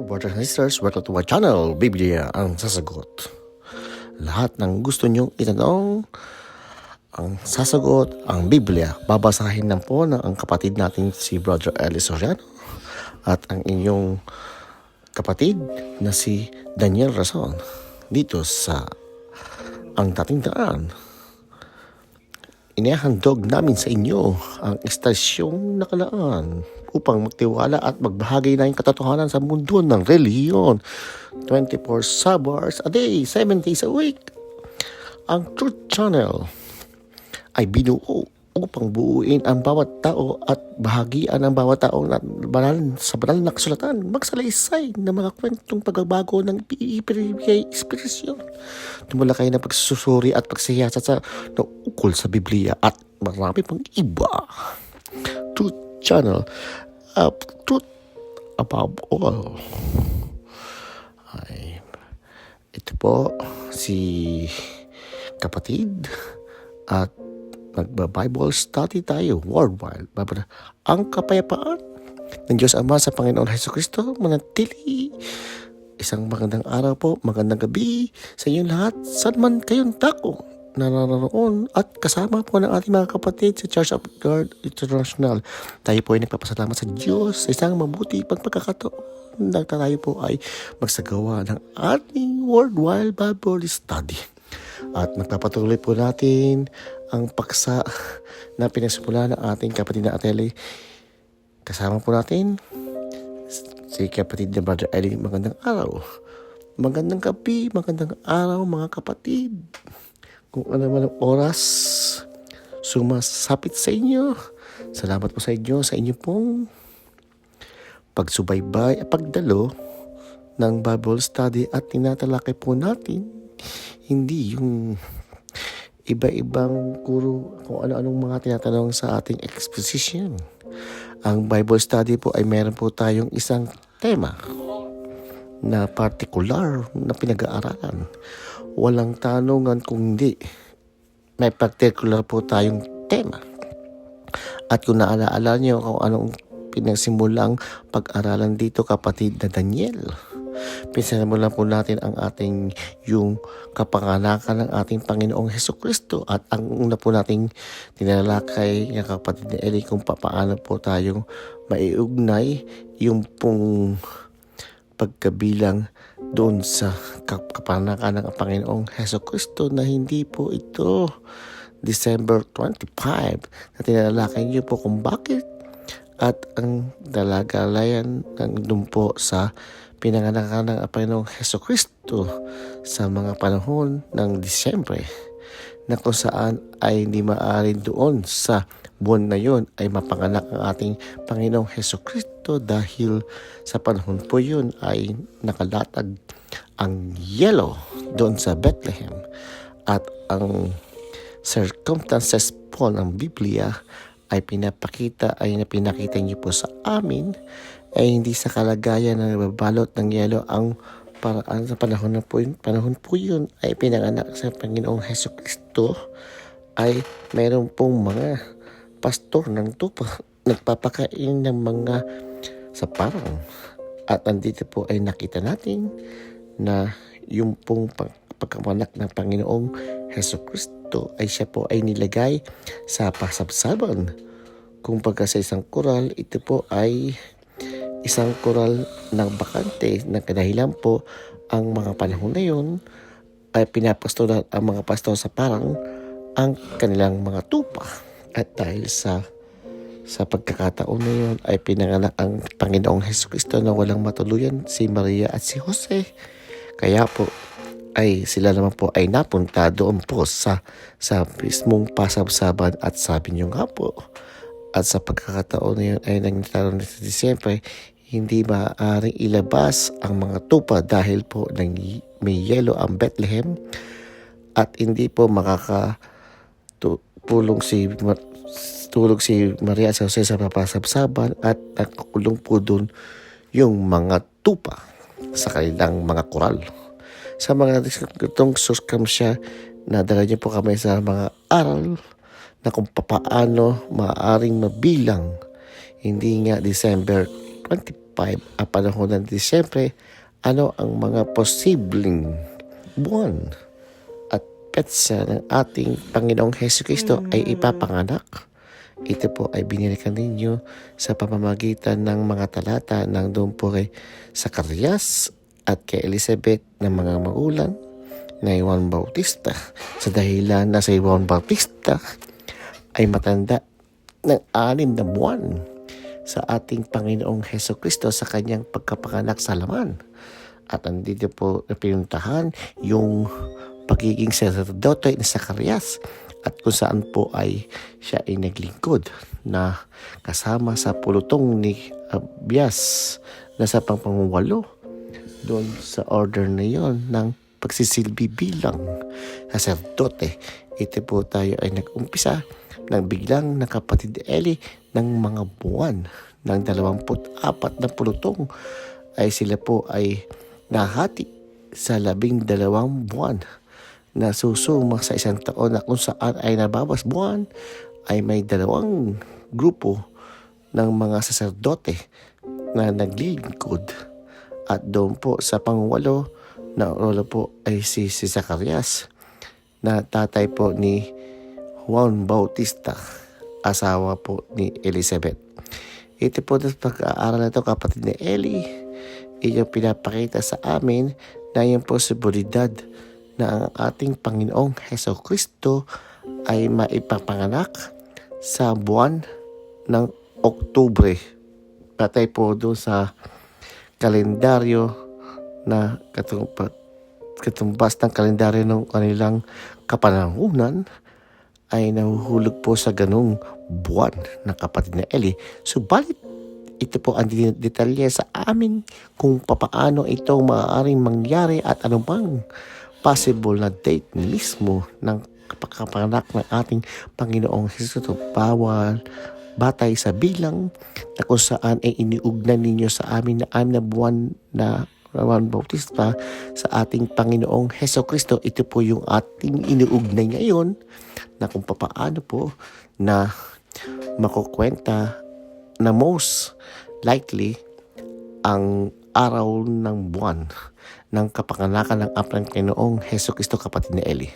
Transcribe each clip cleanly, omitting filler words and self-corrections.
brothers and sisters, welcome to my channel, Biblia ang sasagot. Lahat ng gusto nyong itanong, ang sasagot, ang Biblia. Babasahin lang po ng ang kapatid natin si Brother Eli Soriano at ang inyong kapatid na si Daniel Rason dito sa Ang Dating Daan. Inihandog namin sa inyo ang istasyong nakalaan upang magtiwala at magbahagi ng katotohanan sa mundo ng relihiyon. 24 hours a day, 7 days a week. Ang Truth Channel ay binuo upang buuin ang bawat tao at bahagian ang bawat tao na sa banal na kasulatan, magsalaysay ng mga kwentong pagbabago ng ibigay inspirasyon. Tumula kayo ng pagsusuri at pagsiyasat sa ukol sa Biblia at marami pang iba. Truth Channel, truth above all. Ay, ito po si kapatid at magba-Bible study tayo worldwide. Ang kapayapaan ng Diyos Ama sa Panginoon Hesukristo manatili. Isang magandang araw po, magandang gabi sa inyong lahat. Saan man kayong tako na naroon at kasama po ng ating mga kapatid sa Church of God International. Tayo po ay nagpapasalamat sa Diyos sa isang mabuti pagkakataon na tayo po ay magsagawa ng ating worldwide Bible study. At magpapatuloy po natin ang paksa na pinasimula ng ating kapatid na Ateli. Kasama po natin si kapatid na Brother Eli. Magandang araw, magandang gabi, magandang araw mga kapatid. Kung ano man ang oras sumasapit sa inyo, salamat po sa inyo, sa inyo pong pagsubaybay at pagdalo ng Bible study at tinatalakay po natin hindi yung iba-ibang kung ano-anong mga tinatanong sa ating exposition. Ang Bible study po ay meron po tayong isang tema na particular na pinag-aaralan. Walang tanungan kung hindi may particular po tayong tema. At kung naalaala nyo kung anong pinagsimulang pag-aralan dito, kapatid na Daniel, pinasimulan po natin ang ating yung kapanganakan ng ating Panginoong Hesukristo at ang una po nating tinalakay ng kapatid ni Eli kung paano po tayong maiugnay yung pong pagkabilang doon sa kapanganakan ng Panginoong Hesukristo na hindi po ito December 25 na tinalakay niyo po kung bakit at ang dalagalayan ng dumpo sa pinanganakan ng Panginoong Hesukristo sa mga panahon ng Disyembre na kung saan ay hindi maaaring doon sa buwan na yon ay mapanganak ang ating Panginoong Hesukristo dahil sa panahon po yun ay nakalatag ang yelo doon sa Bethlehem at ang circumstances po ng Biblia ay pinakita niyo po sa amin ay hindi sa kalagayan na nababalot ng yelo ang paraan sa panahon po yun ay pinanganak sa Panginoong Hesukristo ay mayroon pong mga pastor ng tupa nagpapakain ng mga sa parang at andito po ay nakita natin na yung pong pagkamanak ng Panginoong Hesukristo ay siya po ay nilagay sa pasabsaban. Kung pagka sa isang koral, ito po ay isang koral ng bakante na kadahilan po ang mga panahon na yun ay pinapastoran ang mga pastor sa parang ang kanilang mga tupa. At dahil sa pagkakataon na yun ay pinanganak ang Panginoong Hesukristo na walang matuluyan si Maria at si Jose. Kaya po ay sila naman po ay napunta doon po sa mismong pasabsaban at sabi niyo nga po at sa pagkakataon na yun ay nagtaroon na sa Disyembre hindi maaaring ilabas ang mga tupa dahil po may yelo ang Bethlehem at hindi po makakatulong si Maria at si Jose sa pasabsaban at nakakulong po doon yung mga tupa sa kanilang mga koral. Sa mga itong circumstance na dala niyo po kami sa mga aral na kung paano maaaring mabilang hindi nga December 25 panahon ng Disyembre, ano ang mga posibleng buwan at petsa ng ating Panginoong Hesukristo ay ipapanganak? Ito po ay binilikan ninyo sa pamamagitan ng mga talata ng doon po kay Zacarias at kay Elizabeth ng mga magulang na Juan Bautista. Sa dahilan na si Juan Bautista ay matanda ng 6 na buwan sa ating Panginoong Hesukristo sa kanyang pagkapanganak sa laman. At andito po pinuntahan yung pagiging sacerdote ni Zacarias at kung saan po ay siya ay naglingkod na kasama sa pulutong ni Abias na sa pangpangwalo doon sa order na yon ng pagsisilbi bilang sacerdote. Ito po tayo ay nag-umpisa nang biglang na kapatid Eli ng mga buwan ng 24 na pulutong ay sila po ay nahati sa 12 buwan na susuma sa 1 taon na kung saan ay nabawas buwan ay may 2 grupo ng mga saserdote na naglilingkod. At doon po sa pangwalo na rolo po ay si Zacarias na tatay po ni Juan Bautista, asawa po ni Elizabeth. Ito po sa pag-aaral na ito kapatid ni Eli, iyong pinapakita sa amin na yung posibilidad na ang ating Panginoong Hesukristo ay maipapanganak sa buwan ng Oktubre. Patay po doon sa kalendaryo na katumbas ng kalendaryo ng kanilang kapanahunan ay nahuhulog po sa ganung buwan ng kapatid na Eli. Subalit, ito po ang detalye sa amin kung papaano ito maaaring mangyari at anumang possible na date mismo ng kapakapanganak ng ating Panginoong Hesukristo. Bawal batay sa bilang na kung saan ay iniugnan ninyo sa amin na 6 na buwan na Juan Bautista sa ating Panginoong Hesukristo. Ito po yung ating iniugnay ngayon na kung papaano po na makukwenta na most likely ang araw ng buwan ng kapanganakan ng ating Panginoong Hesukristo kapatid ni Eli.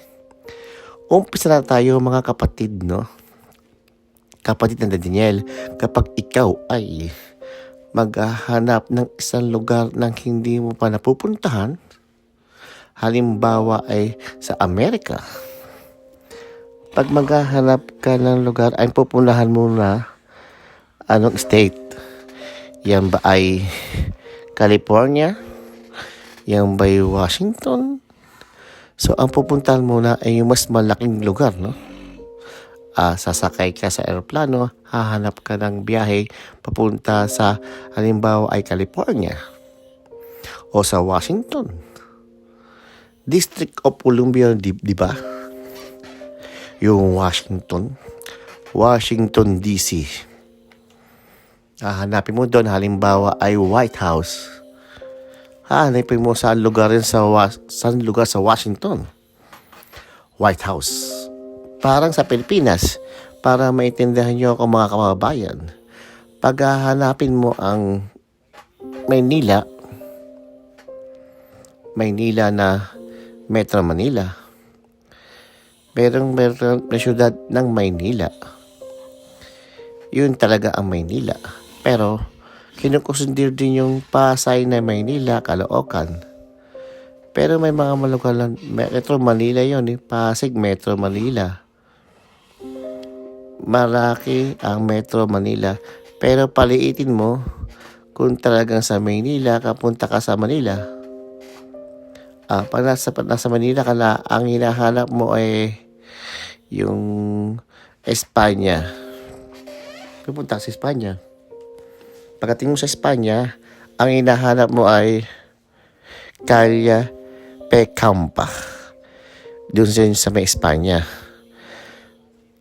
Umpisa na tayo mga kapatid, no? Kapatid na Daniel, kapag ikaw ay maghahanap ng isang lugar nang hindi mo pa napupuntahan, halimbawa ay sa Amerika, pag maghahanap ka ng lugar ay pupunahan muna anong state? Yan ba ay California? Yan ba ay Washington? So ang pupuntahan muna ay yung mas malaking lugar, no? Sasakay ka sa aeroplano, hahanap ka ng biyahe papunta sa halimbawa ay California o sa Washington. District of Columbia, di ba? Yung Washington DC. Hahanapin mo doon halimbawa ay White House. Hahanapin mo sa lugar rin sa Washington. White House. Parang sa Pilipinas, para maintindihan nyo ako mga kababayan, pag hahanapin mo ang Maynila na Metro Manila, merong na syudad ng Maynila. Yun talaga ang Maynila. Pero, kinukusundir din yung Pasay na Maynila, Caloocan. Pero may mga malugar lang, Metro Manila yun Pasig, Metro Manila. Malaki ang Metro Manila. Pero paliitin mo kung talagang sa Maynila, kapunta ka sa Manila. Pag nasa Manila ka na, ang hinahanap mo ay yung Espanya. Pupunta sa Espanya. Pagdating mo sa Espanya, ang hinahanap mo ay Calle Pecampa. Doon sa may Espanya.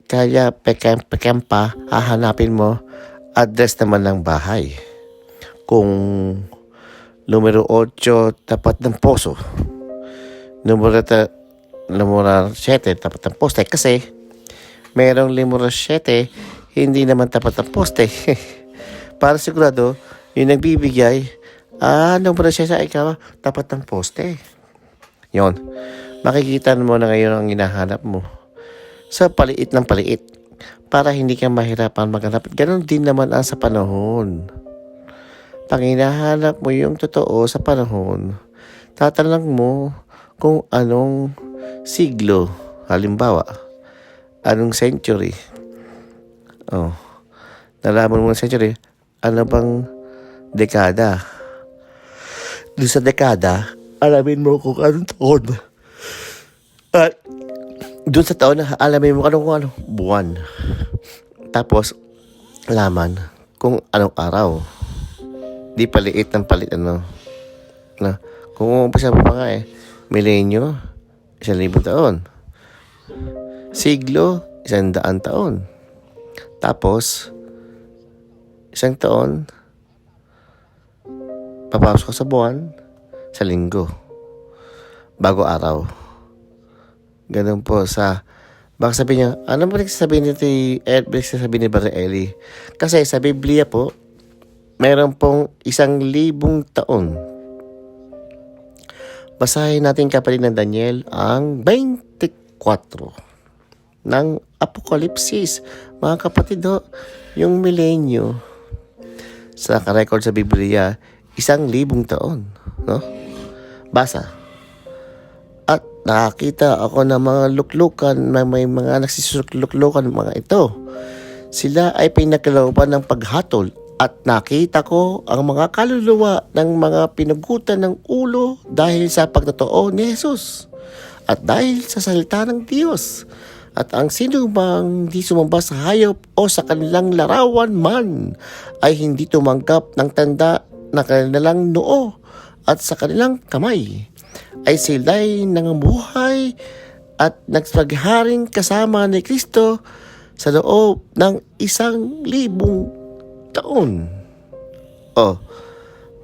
Kaya Pecampa, hahanapin mo address naman ng bahay. Kung numero 8, tapat ng poso. Numero 7, tapat ng poste. Kasi, merong numero 7, hindi naman tapat ng poste. Para sigurado, Yung nagbibigay, nung prosesa ikaw, tapat ng poste. Yon. Makikita mo na ngayon ang hinahanap mo. Sa paliit ng paliit. Para hindi ka mahirapan maghanap. Ganon din naman ang sa panahon. Pag hinahanap mo yung totoo sa panahon, tatanong mo kung anong siglo, halimbawa, anong century. Nalaman mo ng century, ano bang dekada. Doon sa dekada, alamin mo kung anong taon. At doon sa taon, alamin mo anong buwan. Tapos, alaman kung anong araw. Di paliit ng palit na. Kung umpisa pa nga milenyo, 1,000 taon. Siglo, 100 taon. Tapos, 1 taon, papasok ka sa buwan, sa linggo, bago araw. Ganun po baka sabihin niya, ano ba nagsasabihin ni Brother Eli? Kasi sa Biblia po, meron pong 1,000 taon. Basahin natin kapatid ng Daniel ang 24 ng Apokalipsis. Mga kapatid, yung milenyo sa record sa Biblia, 1,000 taon. No? Basa. At nakakita ako ng mga luklukan, may mga nagsisuluklukan mga ito. Sila ay pinagkalooban ng paghatol at nakita ko ang mga kaluluwa ng mga pinagutan ng ulo dahil sa pagtotoo ni Jesus at dahil sa salita ng Diyos. At ang sino bang di sumamba sa hayop o sa kanilang larawan man ay hindi tumanggap ng tanda na kanilang noo at sa kanilang kamay ay sila'y nangamuhay at nagsagharing kasama ni Kristo sa loob ng 1,000 taon.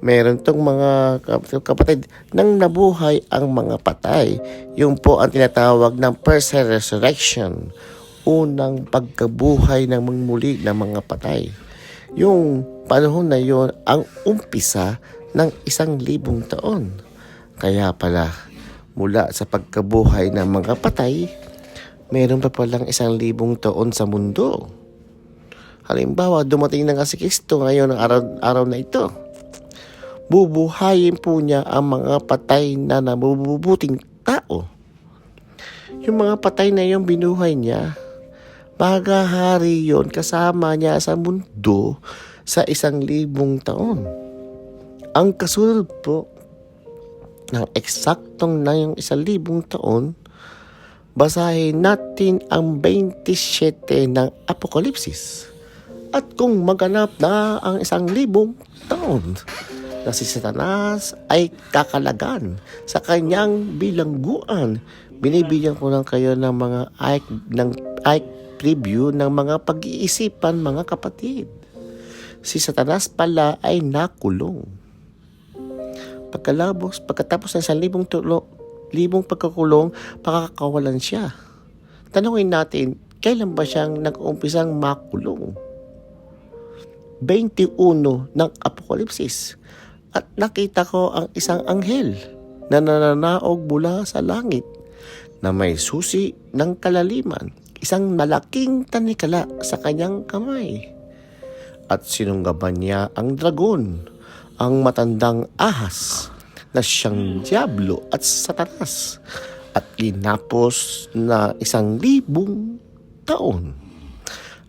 Meron tong mga kapatid nang nabuhay ang mga patay. Yung po ang tinatawag ng first resurrection. Unang pagkabuhay ng muli ng mga patay. Yung panahon na yon ang umpisa ng 1,000 taon. Kaya pala, mula sa pagkabuhay ng mga patay, meron pa palang 1,000 taon sa mundo. Halimbawa, dumating na nga si Kristo ngayon ang araw na ito. Bubuhayin po niya ang mga patay na nabubuting tao. Yung mga patay na yung binuhay niya, maghahari yon kasama niya sa mundo sa 1,000 taon. Ang kasunod po ng eksaktong na yung 1,000 taon, basahin natin ang 27 ng Apokalipsis. At kung maganap na ang 1,000 taon, na si Satanas ay kakalagan sa kanyang bilangguan. Binibigyan ko lang kayo ng mga preview ng mga pag-iisipan, mga kapatid. Si Satanas pala ay nakulong. Pagkatapos ng 1,000 pagkakulong, pakakawalan siya. Tanungin natin, kailan ba siyang nag-umpisang makulong? 21 ng Apokalipsis. At nakita ko ang isang anghel na nananaog mula sa langit na may susi ng kalaliman, isang malaking tanikala sa kanyang kamay. At sinunggaban niya ang dragon, ang matandang ahas na siyang Diablo at Satanas, at inapos na 1,000 taon.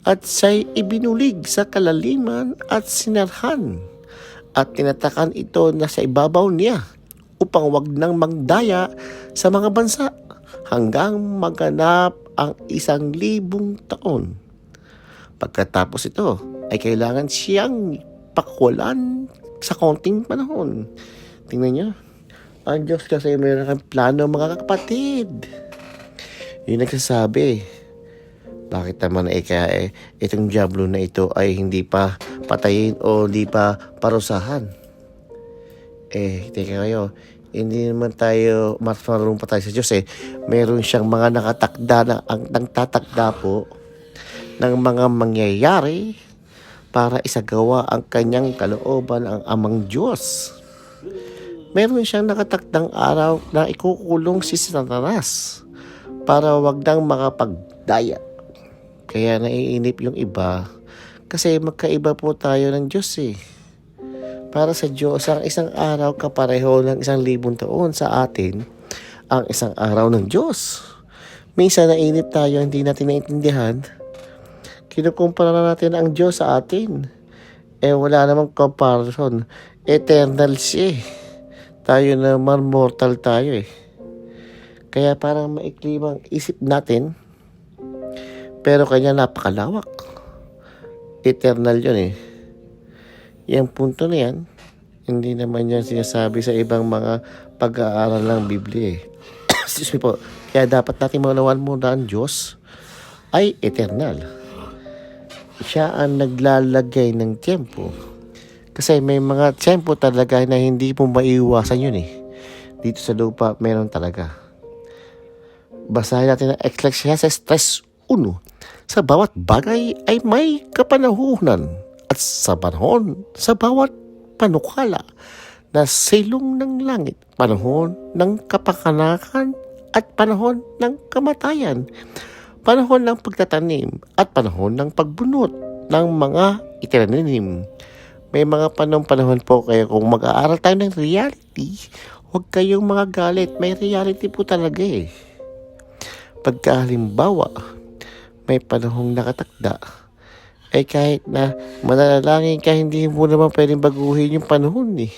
At siya'y ibinulig sa kalaliman at sinarhan. At tinatakan ito na sa ibabaw niya upang wag nang magdaya sa mga bansa hanggang maganap ang 1,000 taon. Pagkatapos ito ay kailangan siyang pakwalan sa konting panahon. Tingnan niyo, ang Diyos kasi mayroon kang plano, mga kapatid. Yung nagsasabi, bakit naman kaya itong Diablo na ito ay hindi pa patayin o hindi pa parusahan? Teka kayo, hindi naman tayo marunong pa tayo sa Diyos Meron siyang mga nakatakda na ang nagtatakda po ng mga mangyayari para isagawa ang kanyang kalooban ang amang Diyos. Meron siyang nakatakdang araw na ikukulong si Satanas para wag nang makapagdaya. Kaya naiinip yung iba kasi magkaiba po tayo ng Diyos eh. Para sa Diyos, ang isang araw kapareho ng 1,000 taon. Sa atin, ang isang araw ng Diyos. Minsan nainip tayo, hindi natin naintindihan. Kinukumpara na natin ang Diyos sa atin. Wala namang comparison. Eternal siya eh. Tayo naman mortal tayo eh. Kaya parang maikli ang isip natin. Pero kanya napakalawak. Eternal yun eh. Yung punto na yan, hindi naman yan sinasabi sa ibang mga pag-aaral ng Biblia eh. Excuse me po. Kaya dapat natin maunawan muna ang Diyos ay eternal. Siya ang naglalagay ng tiempo. Kasi may mga tiempo talaga na hindi mo maiiwasan yun eh. Dito sa lupa, meron talaga. Basahin natin ang Ecclesiastes 3:1. Sa bawat bagay ay may kapanahunan at sa panahon sa bawat panukala na silong ng langit, panahon ng kapakanakan at panahon ng kamatayan, panahon ng pagtatanim at panahon ng pagbunot ng mga itinanim. May mga panahon po kayo kung mag-aaral tayo ng reality, huwag kayong mga galit. May reality po talaga eh. Pagkahalimbawa, may panahong nakatakda, kahit na mananalangin ka, hindi mo naman pwedeng baguhin yung panahon eh.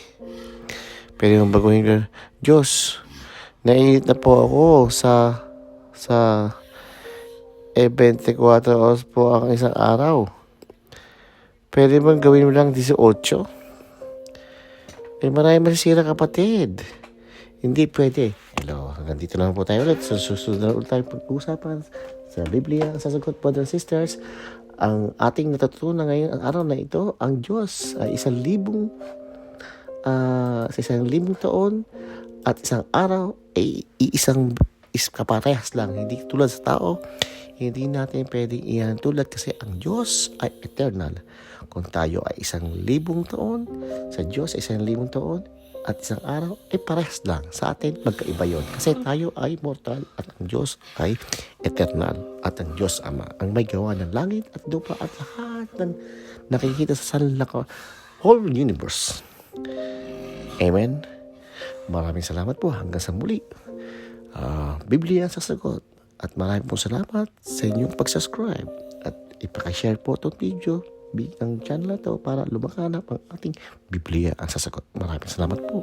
Pwede mong baguhin ka, Diyos, naiinit na po ako sa 24 oras po ang isang araw. Pwede mong gawin mo lang 18? Marami masisira kapatid. Hindi pwede. Hello, hanggang dito lang po tayo ulit. So, susunod na ulit tayo pag-uusapan sa Biblia, sa sagot, brothers and sisters. Ang ating natutunan ngayon, ang araw na ito, ang Diyos ay 1,000 taon at isang araw ay kaparehas lang. Hindi tulad sa tao, hindi natin pwedeng iyan tulad kasi ang Diyos ay eternal. Kung tayo ay 1,000 taon, sa Diyos ay 1,000 taon, at isang araw ay parehas lang. Sa atin, magkaiba yun. Kasi tayo ay mortal at ang Diyos ay eternal. At ang Diyos Ama ang may gawa ng langit at lupa at lahat ng nakikita sa sanlaka, whole universe. Amen. Maraming salamat po hanggang sa muli. Biblia sa sagot. At maraming po salamat sa inyong pag-subscribe. At ipaka-share po itong video ang channel na to para lumakanap ang ating Biblia ang sasagot. Maraming salamat po.